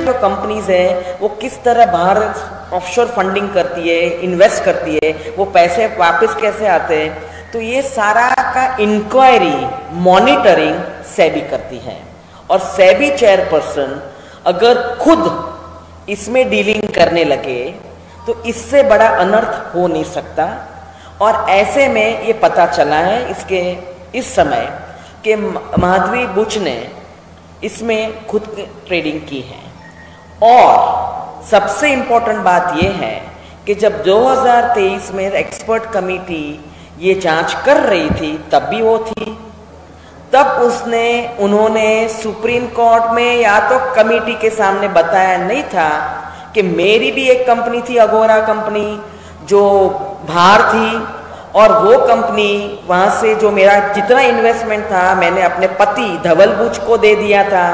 जो कंपनीज है वो किस तरह बाहर ऑफशोर फंडिंग करती है, इन्वेस्ट करती है, वो पैसे वापस कैसे आते हैं, तो ये सारा का इंक्वायरी मॉनिटरिंग सेबी करती है। और सेबी चेयरपर्सन अगर खुद इसमें डीलिंग करने लगे तो इससे बड़ा अनर्थ हो नहीं सकता। और ऐसे में ये पता चला है इस समय कि माधवी बुच ने इसमें खुद ट्रेडिंग की है। और सबसे इंपॉर्टेंट बात यह है कि जब 2023 में एक्सपर्ट कमेटी ये जांच कर रही थी तब भी वो थी, तब उन्होंने सुप्रीम कोर्ट में या तो कमेटी के सामने बताया नहीं था कि मेरी भी एक कंपनी थी, अगोरा कंपनी, जो बाहर थी, और वो कंपनी वहां से जो मेरा जितना इन्वेस्टमेंट था मैंने अपने पति धवल बुच को दे दिया था,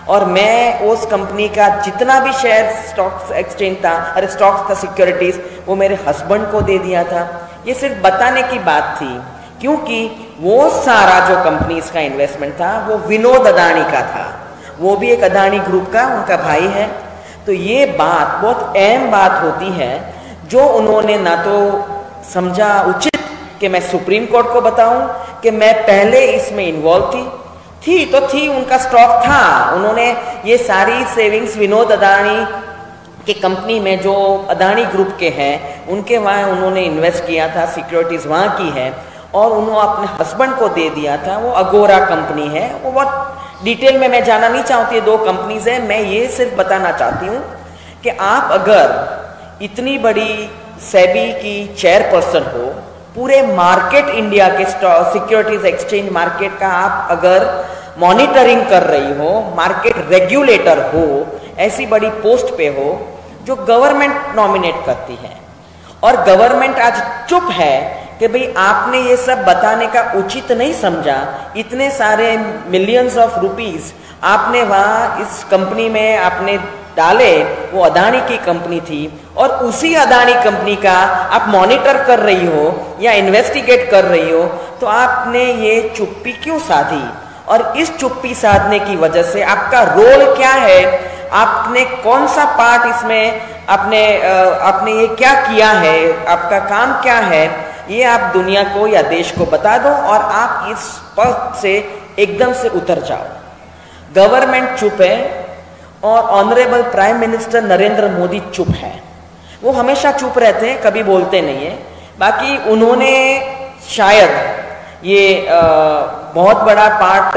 और मैं उस कंपनी का जितना भी शेयर स्टॉक एक्सचेंज था, अरे स्टॉक्स था, सिक्योरिटीज, वो मेरे हस्बैंड को दे दिया था। ये सिर्फ बताने की बात थी, क्योंकि वो सारा जो कंपनीज का इन्वेस्टमेंट था वो विनोद अदानी का था, वो भी एक अदानी ग्रुप का उनका भाई है। तो ये बात बहुत अहम बात होती है जो उन्होंने ना तो समझा उचित कि मैं सुप्रीम कोर्ट को बताऊं कि मैं पहले इसमें इन्वॉल्व थी, उनका स्टॉक था, उन्होंने ये सारी सेविंग्स विनोद अदानी के कंपनी में जो अदानी ग्रुप के हैं उनके वहाँ उन्होंने इन्वेस्ट किया था, सिक्योरिटीज वहाँ की है, और उन्होंने अपने हस्बैंड को दे दिया था। वो अगोरा कंपनी है, वो बहुत डिटेल में मैं जाना नहीं चाहती, दो कंपनीज है। मैं ये सिर्फ बताना चाहती हूँ कि आप अगर इतनी बड़ी सेबी की चेयरपर्सन हो, पूरे मार्केट इंडिया के सिक्योरिटीज एक्सचेंज मार्केट का आप अगर मॉनिटरिंग कर रही हो, मार्केट रेगुलेटर हो, ऐसी बड़ी पोस्ट पे हो जो गवर्नमेंट नॉमिनेट करती है, और गवर्नमेंट आज चुप है कि भाई आपने ये सब बताने का उचित नहीं समझा, इतने सारे मिलियंस ऑफ रुपीस आपने वहां इस कंपनी में आपने डाले, वो अदानी की कंपनी थी, और उसी अदानी कंपनी का आप मॉनिटर कर रही हो या इन्वेस्टिगेट कर रही हो, तो आपने ये चुप्पी क्यों साधी? और इस चुप्पी साधने की वजह से आपका रोल क्या है, आपने कौन सा पार्ट इसमें आपने ये क्या किया है, आपका काम क्या है, ये आप दुनिया को या देश को बता दो और आप इस पद से एकदम से उतर जाओ। गवर्नमेंट चुप है और honourable prime minister Narendra Modi चुप है। वो हमेशा चुप रहते हैं, कभी बोलते नहीं है। बाकी उन्होंने शायद ये बहुत बड़ा पार्ट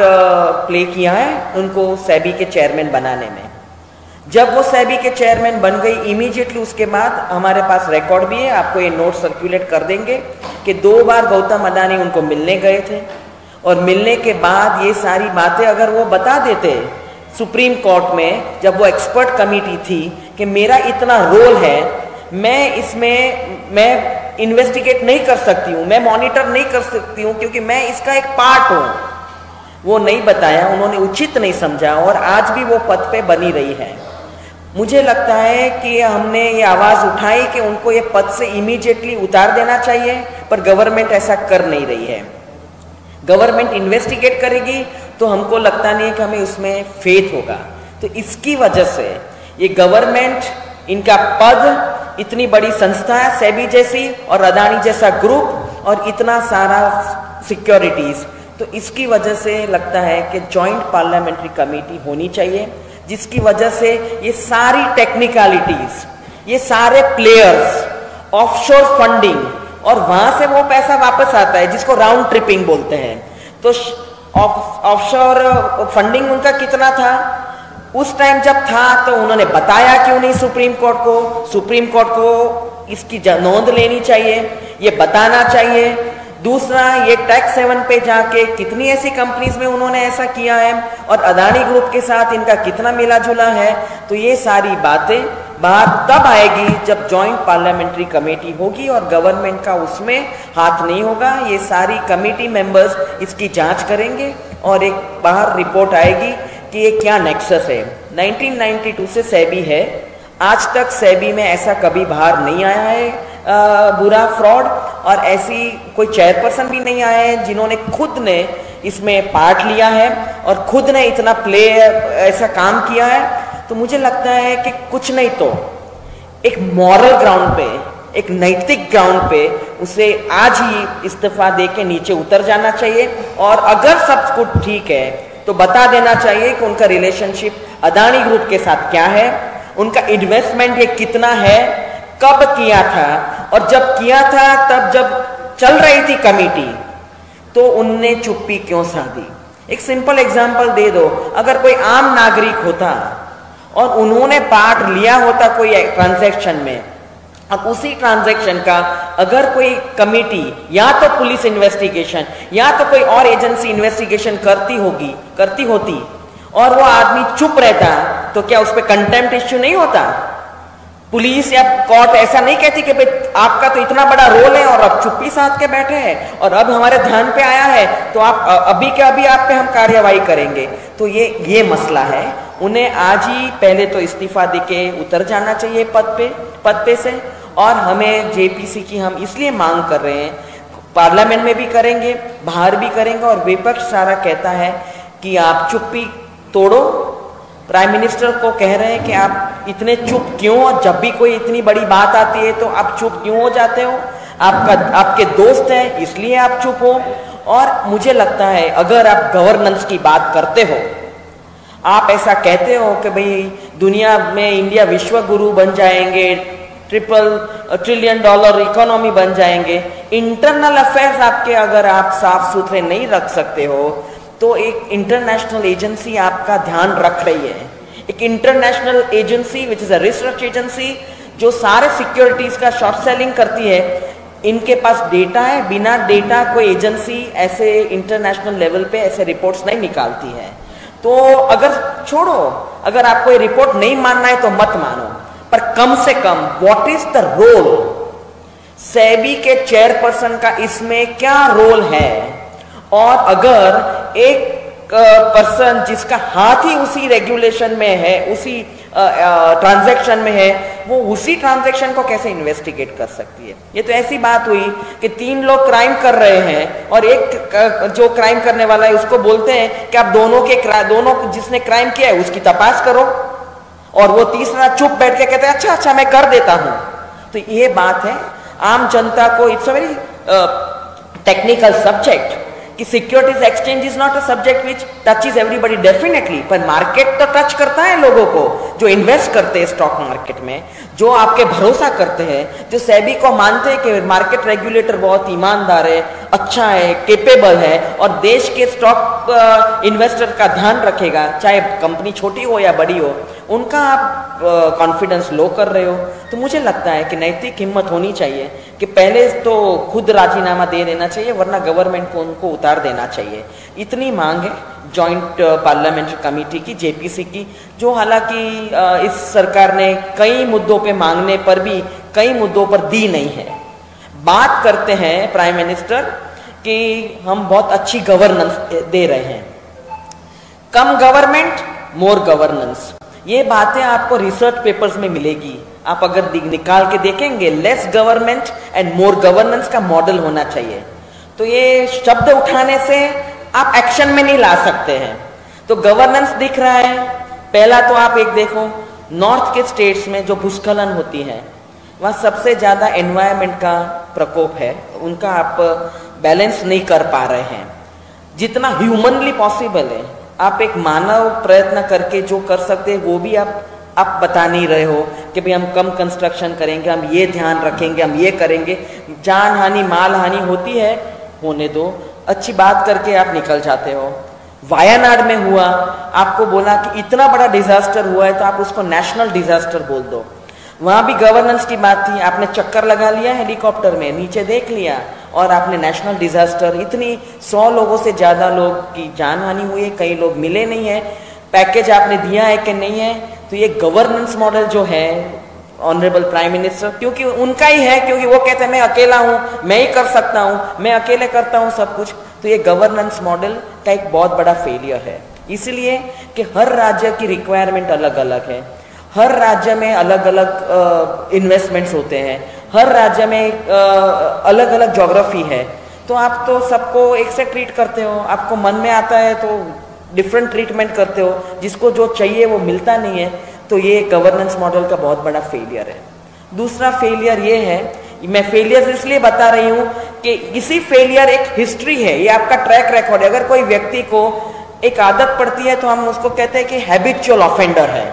प्ले किया है उनको सेबी के चेयरमैन बनाने में। जब वो सेबी के चेयरमैन बन गई, इमीडिएटली उसके बाद हमारे पास रिकॉर्ड भी है, आपको ये नोट सर्कुलेट कर देंगे कि 2 बार गौतम अदानी उनको मिलने गए थे, और मिलने के बाद ये सारी बातें अगर वो बता देते सुप्रीम कोर्ट में, जब वो एक्सपर्ट कमेटी थी, कि मेरा इतना रोल है, मैं इन्वेस्टिगेट नहीं कर सकती हूँ, मैं मॉनिटर नहीं कर सकती हूँ, क्योंकि मैं इसका एक पार्ट हूँ, वो नहीं बताया, उन्होंने उचित नहीं समझा, और आज भी वो पद पे बनी रही है। मुझे लगता है कि हमने ये आवाज उठाई कि उनको ये पद से इमीडिएटली उतार देना चाहिए, पर गवर्नमेंट ऐसा कर नहीं रही है। गवर्नमेंट इन्वेस्टिगेट करेगी तो हमको लगता नहीं है कि हमें उसमें फेथ होगा। तो इसकी वजह से ये गवर्नमेंट, इनका पद, इतनी बड़ी संस्था है सेबी जैसी और अदानी जैसा ग्रुप, और इतना सारा सिक्योरिटीज, तो इसकी वजह से लगता है कि जॉइंट पार्लियामेंट्री कमेटी होनी चाहिए, जिसकी वजह से ये सारी टेक्निकलिटीज, ये सारे प्लेयर्स, ऑफशोर फंडिंग, और वहां से वो पैसा वापस आता है जिसको राउंड ट्रिपिंग बोलते हैं। तो ऑफशोर फंडिंग उनका कितना था उस टाइम जब था, तो उन्होंने बताया क्यों नहीं सुप्रीम कोर्ट को? सुप्रीम कोर्ट को इसकी नोंद लेनी चाहिए, ये बताना चाहिए। दूसरा, ये टैक्स हेवन पे जाके कितनी ऐसी कंपनीज में उन्होंने ऐसा किया है, और अदानी ग्रुप के साथ इनका कितना मिला जुला है। तो ये सारी बातें बाहर तब आएगी जब जॉइंट पार्लियामेंट्री कमेटी होगी और गवर्नमेंट का उसमें हाथ नहीं होगा। ये सारी कमेटी मेंबर्स इसकी जांच करेंगे और एक बाहर रिपोर्ट आएगी कि ये क्या नेक्सस है। 1992 से सेबी है, आज तक सेबी में ऐसा कभी बाहर नहीं आया है बुरा फ्रॉड, और ऐसी कोई चेयरपर्सन भी नहीं आए हैं जिन्होंने खुद ने इसमें पार्ट लिया है और खुद ने इतना ऐसा काम किया है। तो मुझे लगता है कि कुछ नहीं तो एक मॉरल ग्राउंड पे, एक नैतिक ग्राउंड पे उसे आज ही इस्तीफा दे के नीचे उतर जाना चाहिए। और अगर सब कुछ ठीक है तो बता देना चाहिए कि उनका रिलेशनशिप अदानी ग्रुप के साथ क्या है, उनका इन्वेस्टमेंट ये कितना है, कब किया था, और जब किया था तब जब चल रही थी कमेटी तो उनने चुप्पी क्यों साधी। एक सिंपल एग्जांपल दे दो, अगर कोई आम नागरिक होता और उन्होंने पार्ट लिया होता कोई ट्रांजैक्शन में, अब उसी ट्रांजैक्शन का अगर कोई कमेटी या तो पुलिस इन्वेस्टिगेशन या तो कोई और एजेंसी इन्वेस्टिगेशन करती होती और वो आदमी चुप रहता, तो क्या उस पर कंटेम्प्ट इश्यू नहीं होता? पुलिस या कोर्ट ऐसा नहीं कहती कि भाई आपका तो इतना बड़ा रोल है और अब चुप्पी साध के बैठे हैं और अब हमारे ध्यान पे आया है तो आप अभी के अभी आप पे हम कार्यवाही करेंगे। तो ये मसला है। उन्हें आज ही पहले तो इस्तीफा देके उतर जाना चाहिए पद पे से। और हमें जेपीसी की हम इसलिए मांग कर रहे हैं, पार्लियामेंट में भी करेंगे, बाहर भी करेंगे, और विपक्ष सारा कहता है कि आप चुप्पी तोड़ो। प्राइम मिनिस्टर को कह रहे हैं कि आप इतने चुप क्यों, और जब भी कोई इतनी बड़ी बात आती है तो आप चुप क्यों हो जाते हो? आपके दोस्त हैं इसलिए आप चुप हो। और मुझे लगता है अगर आप गवर्नेंस की बात करते हो, आप ऐसा कहते हो कि भाई दुनिया में इंडिया विश्व गुरु बन जाएंगे, $1 ट्रिलियन इकोनॉमी बन जाएंगे, इंटरनल अफेयर्स आपके अगर आप साफ सुथरे नहीं रख सकते हो तो एक इंटरनेशनल एजेंसी आपका ध्यान रख रही है। एक international agency which is a research agency जो सारे सिक्योरिटीज का शॉर्ट सेलिंग करती है, इनके पास डेटा है। बिना डेटा कोई एजेंसी ऐसे इंटरनेशनल लेवल पे ऐसे रिपोर्ट्स नहीं निकालती है। तो अगर छोड़ो, अगर आपको ये रिपोर्ट नहीं मानना है तो मत मानो, पर कम से कम what is the role, SEBI के चेयरपर्सन का इसमें क्या रोल है? और अगर एक पर्सन जिसका हाथ ही उसी रेगुलेशन में है, उसी ट्रांजैक्शन में है, वो उसी ट्रांजैक्शन को कैसे इन्वेस्टिगेट कर सकती है? ये तो ऐसी बात हुई कि 3 लोग क्राइम कर रहे हैं और एक जो क्राइम करने वाला है उसको बोलते हैं कि आप दोनों जिसने क्राइम किया है उसकी तपास करो, और वो तीसरा चुप बैठ के कहते हैं अच्छा मैं कर देता हूं। तो ये बात है आम जनता को, it's a very technical subject कि securities exchange is not a subject which touches everybody definitely, पर मार्केट तो टच करता है लोगों को जो इन्वेस्ट करते हैं स्टॉक मार्केट में, जो आपके भरोसा करते हैं, जो सेबी को मानते हैं कि मार्केट रेगुलेटर बहुत ईमानदार है, अच्छा है, केपेबल है और देश के स्टॉक इन्वेस्टर का ध्यान रखेगा, चाहे कंपनी छोटी हो या बड़ी हो, उनका आप कॉन्फिडेंस लो कर रहे हो। तो मुझे लगता है कि नैतिक हिम्मत होनी चाहिए कि पहले तो खुद राजीनामा दे देना चाहिए, वरना गवर्नमेंट को उनको उतार देना चाहिए। इतनी मांग है जॉइंट पार्लियामेंट्री कमेटी की, जेपीसी की, जो हालांकि इस सरकार ने कई मुद्दों पे मांगने पर भी कई मुद्दों पर दी नहीं है। बात करते हैं प्राइम मिनिस्टर कि हम बहुत अच्छी गवर्नेंस दे रहे हैं, कम गवर्नमेंट मोर गवर्नेंस, ये बातें आपको रिसर्च पेपर्स में मिलेगी। आप अगर निकाल के देखेंगे less government and more governance का मॉडल होना चाहिए। तो ये शब्द उठाने से आप एक्शन में नहीं ला सकते हैं। तो गवर्नेंस दिख रहा है। पहला तो आप एक देखो, नॉर्थ के स्टेट्स में जो भूस्खलन होती है वहाँ सबसे ज्यादा एनवायरमेंट का प्रकोप है, उनका आप बैलेंस नहीं कर पा रहे हैं। जितना ह्यूमनली पॉसिबल है आप एक मानव प्रयत्न करके जो कर सकते हैं वो भी आप बता नहीं रहे हो कि भाई हम कम कंस्ट्रक्शन करेंगे, हम ये ध्यान रखेंगे, हम ये करेंगे। जान हानि माल हानि होती है, होने दो, अच्छी बात करके आप निकल जाते हो। वायनाड में हुआ, आपको बोला कि इतना बड़ा डिजास्टर हुआ है तो आप उसको नेशनल डिजास्टर बोल दो। वहां भी गवर्नेंस की बात थी, आपने चक्कर लगा लिया हेलीकॉप्टर में, नीचे देख लिया और आपने नेशनल डिजास्टर, इतनी 100 लोगों से ज्यादा लोग की जान हानि हुई है, कई लोग मिले नहीं है, पैकेज आपने दिया है कि नहीं है। तो ये गवर्नेंस मॉडल जो है ऑनरेबल प्राइम मिनिस्टर, क्योंकि उनका ही है, क्योंकि वो कहते हैं मैं अकेला हूं, मैं ही कर सकता हूं, मैं अकेले करता हूं सब कुछ। तो ये गवर्नेंस मॉडल का एक बहुत बड़ा फेलियर है, इसलिए कि हर राज्य की रिक्वायरमेंट अलग अलग है, हर राज्य में अलग अलग इन्वेस्टमेंट्स होते हैं, हर राज्य में अलग अलग ज्योग्राफी है। तो आप तो सबको एक से ट्रीट करते हो, आपको मन में आता है तो डिफरेंट ट्रीटमेंट करते हो, जिसको जो चाहिए वो मिलता नहीं है। तो ये गवर्नेंस मॉडल का बहुत बड़ा फेलियर है। दूसरा फेलियर ये है, मैं फेलियर इसलिए बता रही हूं कि इसी फेलियर एक हिस्ट्री है, ये आपका ट्रैक रिकॉर्ड है। अगर कोई व्यक्ति को एक आदत पड़ती है तो हम उसको कहते हैं कि हैबिचुअल ऑफेंडर है,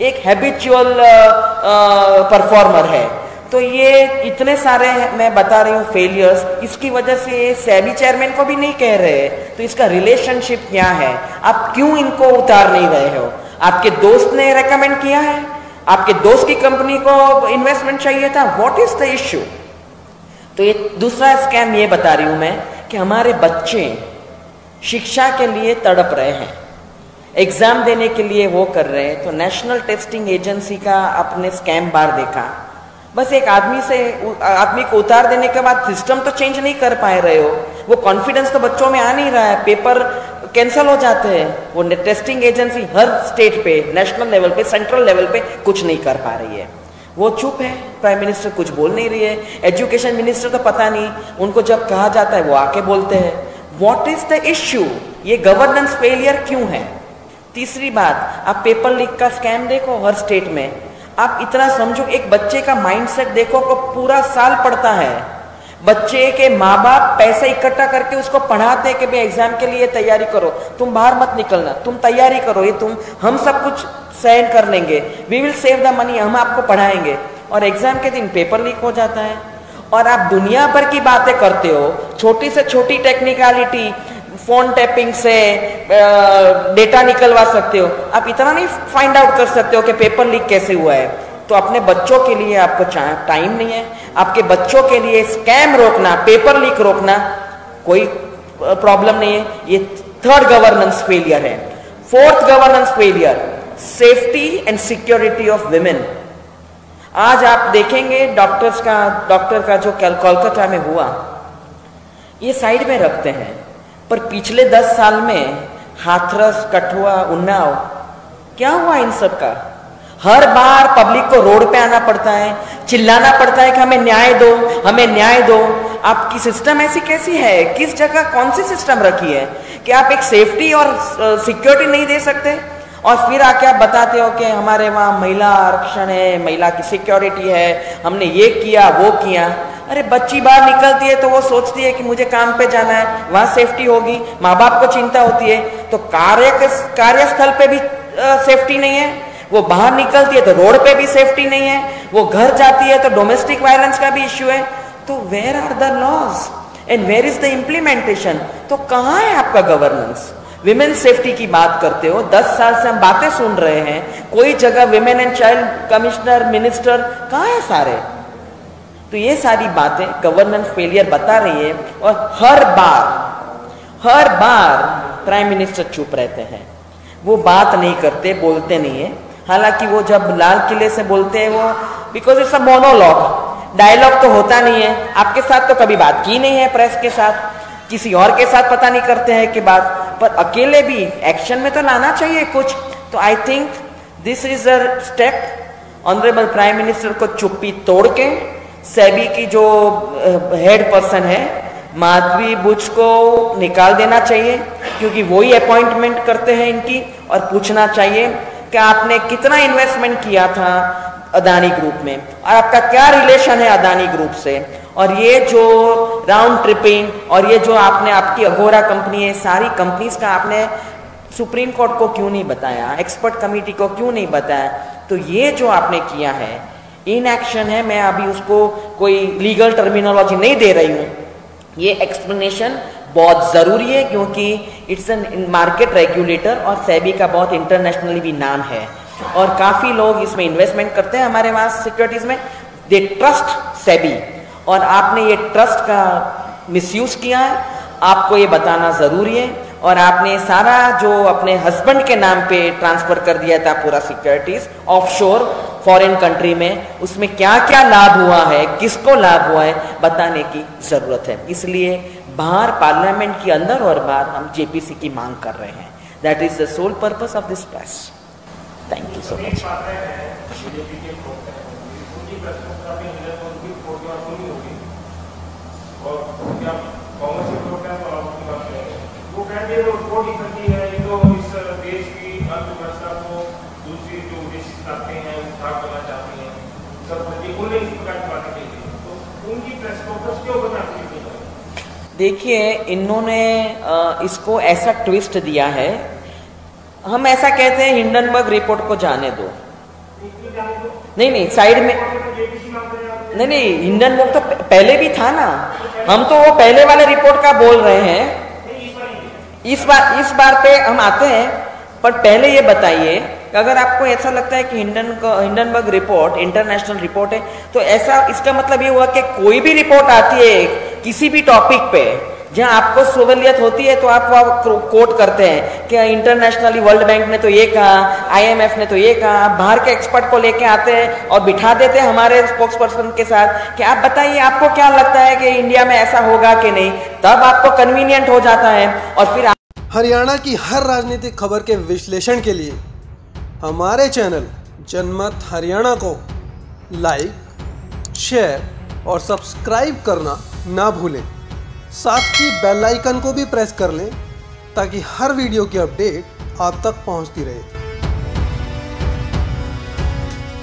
एक हैबिचुअल परफॉर्मर है। तो ये इतने सारे मैं बता रही हूँ फेलियर्स, इसकी वजह से सेबी चेयरमैन को भी नहीं कह रहे, तो इसका रिलेशनशिप क्या है, आप क्यों इनको उतार नहीं रहे हो? आपके दोस्त ने रेकमेंड किया है, आपके दोस्त की कंपनी को इन्वेस्टमेंट चाहिए था, व्हाट इज द इश्यू? तो ये दूसरा स्कैम ये बता रही हूं मैं कि हमारे बच्चे शिक्षा के लिए तड़प रहे हैं, एग्जाम देने के लिए वो कर रहे हैं। तो नेशनल टेस्टिंग एजेंसी का आपने स्कैम बार देखा, बस एक आदमी को उतार देने के बाद सिस्टम तो चेंज नहीं कर पाए रहे हो, वो कॉन्फिडेंस तो बच्चों में आ नहीं रहा है, पेपर कैंसल हो जाते हैं। वो टेस्टिंग एजेंसी हर स्टेट पे, नेशनल लेवल पे, सेंट्रल लेवल पे कुछ नहीं कर पा रही है, वो चुप है। प्राइम मिनिस्टर कुछ बोल नहीं रही है, एजुकेशन मिनिस्टर तो पता नहीं, उनको जब कहा जाता है वो आके बोलते हैं। What is the issue? ये गवर्नेंस फेलियर क्यों है? तीसरी बात, आप पेपर लीक का स्कैम देखो हर स्टेट में। आप इतना समझो, एक बच्चे का माइंडसेट देखो, को पूरा साल पढ़ता है, बच्चे के माँ बाप पैसे इकट्ठा करके उसको पढ़ाते हैं कि भाई एग्जाम के लिए तैयारी करो, तुम बाहर मत निकलना, तुम तैयारी करो, ये हम सब कुछ सहन कर लेंगे, we will save the money, हम आपको पढ़ाएंगे। और एग्जाम के दिन पेपर लीक हो जाता है और आप दुनिया भर की बातें करते हो, छोटी से छोटी टेक्निकलिटी, फोन टैपिंग से डेटा निकलवा सकते हो, आप इतना नहीं फाइंड आउट कर सकते हो कि पेपर लीक कैसे हुआ है। तो अपने बच्चों के लिए आपको टाइम नहीं है, आपके बच्चों के लिए स्कैम रोकना, पेपर लीक रोकना कोई प्रॉब्लम नहीं है। ये थर्ड गवर्नेंस फेलियर है। Fourth governance failure, safety and security of women. आज आप देखेंगे डॉक्टर का जो कोलकाता में हुआ, ये साइड में रखते हैं, पर पिछले 10 साल में हाथरस, कठुआ, उन्नाव, क्या हुआ इन सब का? हर बार पब्लिक को रोड पे आना पड़ता है, चिल्लाना पड़ता है कि हमें न्याय दो, हमें न्याय दो। आपकी सिस्टम ऐसी कैसी है? किस जगह कौन सी सिस्टम रखी है कि आप एक सेफ्टी और सिक्योरिटी नहीं दे सकते? और फिर आके आप बताते हो कि हमारे वहाँ महिला आरक्षण है, महिला की सिक्योरिटी है, हमने ये किया वो किया। अरे बच्ची बाहर निकलती है तो वो सोचती है कि मुझे काम पे जाना है, वहां सेफ्टी होगी, माँ बाप को चिंता होती है। तो कार्यस्थल पे भी सेफ्टी नहीं है, वो बाहर निकलती है तो रोड पे भी सेफ्टी नहीं है, वो घर जाती है तो डोमेस्टिक वायलेंस का भी इश्यू है। तो where are the laws and where is the implementation? तो कहाँ है आपका गवर्नेंस? विमेन सेफ्टी की बात करते हो, 10 साल से हम बातें सुन रहे हैं, कोई जगह women and child commissioner, minister कहाँ है सारे? तो ये सारी बातें गवर्नेंस फेलियर बता रही है। और हर बार प्राइम मिनिस्टर चुप रहते हैं, वो बात नहीं करते, बोलते नहीं है। हालांकि वो जब लाल किले से बोलते हैं वो because it's a monologue, dialogue तो होता नहीं है। आपके साथ तो कभी बात की नहीं है, प्रेस के साथ, किसी और के साथ पता नहीं करते हैं कि बात, पर अकेले भी एक्शन में तो लाना चाहिए कुछ। तो I think this is a step. Honourable prime minister को चुप्पी तोड़ के सेबी की जो हेड पर्सन है माधवी बुच को निकाल देना चाहिए, क्योंकि वही अपॉइंटमेंट करते हैं इनकी, और पूछना चाहिए कि आपने कितना इन्वेस्टमेंट किया था अदानी ग्रुप में और आपका क्या रिलेशन है अदानी ग्रुप से। और ये जो राउंड ट्रिपिंग और ये जो आपने आपकी अगोरा कंपनी है, सारी कंपनीज का आपने सुप्रीम कोर्ट को क्यों नहीं बताया, एक्सपर्ट कमेटी को क्यों नहीं बताया? तो ये जो आपने किया है इन एक्शन है। मैं अभी उसको कोई लीगल टर्मिनोलॉजी नहीं दे रही हूं, ये एक्सप्लेनेशन बहुत जरूरी है क्योंकि इट्स एन मार्केट रेगुलेटर और सेबी का बहुत इंटरनेशनली भी नाम है और काफी लोग इसमें इन्वेस्टमेंट करते हैं हमारे वहां सिक्योरिटीज में, दे ट्रस्ट सेबी। और आपने ये ट्रस्ट का मिसयूज किया है, आपको ये बताना जरूरी है। और आपने सारा जो अपने हस्बैंड के नाम पे ट्रांसफर कर दिया था पूरा सिक्योरिटीज ऑफशोर फॉरेन कंट्री में, उसमें क्या क्या लाभ हुआ है, किसको लाभ हुआ है, बताने की जरूरत है। इसलिए बाहर पार्लियामेंट के अंदर और बाहर हम जेपीसी की मांग कर रहे हैं। That is the sole purpose of this press. Thank you so much. वो रिपोर्ट करती है, ये तो इस देश की अर्थव्यवस्था को दूसरी जो देश चाहते हैं, उद्धार करना चाहते हैं, सब बोले इस प्रकार की बातें कही, तो उनकी प्रेस कॉन्फ्रेंस के ऊपर आपकी टिप्पणी करें। देखिए, इन्होंने इसको ऐसा ट्विस्ट दिया है, हम ऐसा कहते हैं हिंडनबर्ग रिपोर्ट को जाने दो। नहीं साइड में नहीं हिंडनबर्ग तो पहले भी था ना, हम तो वो पहले वाले रिपोर्ट का बोल रहे हैं। इस बार पे हम आते हैं, पर पहले ये बताइए कि अगर आपको ऐसा लगता है कि हिंडनबर्ग रिपोर्ट इंटरनेशनल रिपोर्ट है, तो ऐसा इसका मतलब ये हुआ कि कोई भी रिपोर्ट आती है किसी भी टॉपिक पे जहां आपको सहूलियत होती है तो आप वहाँ कोट करते हैं कि इंटरनेशनली वर्ल्ड बैंक ने तो ये कहा, IMF ने तो ये कहा, बाहर के एक्सपर्ट को लेके आते हैं और बिठा देते हैं हमारे स्पोक्स पर्सन के साथ कि आप बताइए आपको क्या लगता है कि इंडिया में ऐसा होगा कि नहीं, तब आपको कन्वीनियंट हो जाता है। और फिर हरियाणा की हर राजनीतिक खबर के विश्लेषण के लिए हमारे चैनल जनमत हरियाणा को लाइक, शेयर और सब्सक्राइब करना ना भूलें। साथ ही बेल आइकन को भी प्रेस कर लें ताकि हर वीडियो की अपडेट आप तक पहुंचती रहे।